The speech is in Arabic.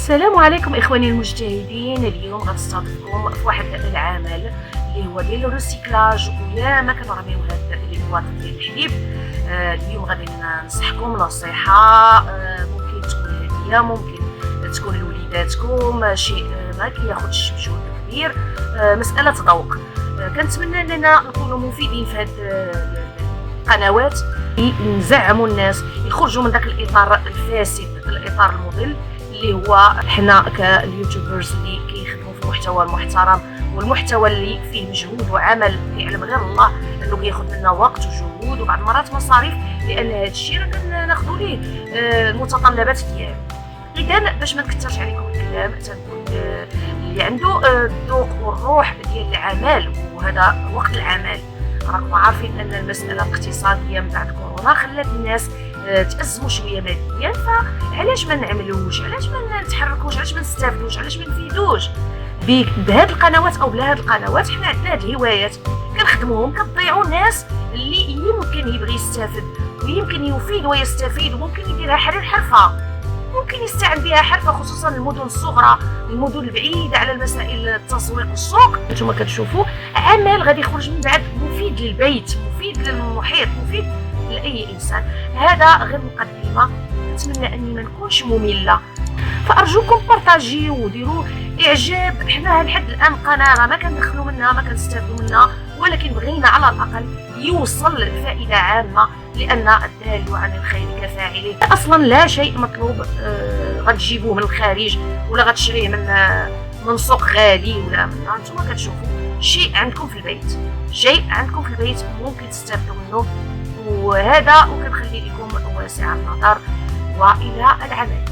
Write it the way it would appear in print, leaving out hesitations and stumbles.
السلام عليكم اخواني المجتهدين. اليوم غنستضيفكم في واحد العمل اللي هو ديال الريسيكلاج، ولا ما كنرميو هاد لي بواط ديال الحليب. اليوم غادي ننصحكم نصيحه، ممكن تكون هديه، ممكن تكون لوليداتكم، شيء ما كياخذش مجهود كبير، مساله ذوق. كنتمنى اننا نكونوا مفيدين في هاد القنوات، نزعموا الناس يخرجوا من داك الاطار الفاسد، الاطار المضل اللي هو حنا كاليوتيوبرز اللي كيخدموا في المحتوى المحترم والمحتوى اللي فيه مجهود وعمل يعلم غير الله انه كياخذ منا وقت وجهود وبعض المرات مصاريف، لان هذا الشيء راه كناخذوا ليه المتطلبات ديالو. اذا باش ما نكثرش عليكم الكلام، تنقول اللي عنده الذوق والروح ديال العمل، وهذا وقت العمل. راكم عارفين ان المساله الاقتصاديه من بعد كورونا خلات الناس تأزموا شويه ماديا، فعلاش ما نعملوش، علاش ما نتحركوش، علاش ما نستافدوش، علاش ما نفيدوش بهاد القنوات او بلا هاد القنوات. حنا عندنا هاد الهوايات كنخدموهم، كنضيعوا ناس اللي يمكن يبغي يستافد ويمكن يفيد ويستفيد، وممكن يديرها حرفه، ممكن يستعن بها حرفه، خصوصا المدن الصغرى، المدن البعيده على المسائل التسويق والسوق. نتوما كتشوفوا عمل غادي يخرج من بعد مفيد للبيت، مفيد للمحيط، مفيد لاي انسان. هذا غير مقدمه، نتمنى اني ما نكونش ممله، فارجوكم بارطاجيو وديروا اعجاب. حنا لحد الان قناه ما كندخلوا منها، ما كنستافدوا منها، ولكن بغينا على الاقل يوصل الفائده عامه، لان الدال عن الخير كفاعله. اصلا لا شيء مطلوب غتجيبوه من الخارج ولا غتشريه من سوق غالي، ولا من انتم كتشوفوا شيء عندكم في البيت، شيء عندكم في البيت ممكن تستافدوا منه. وهذا وكنخلي لكم واسع النظر والى العمل.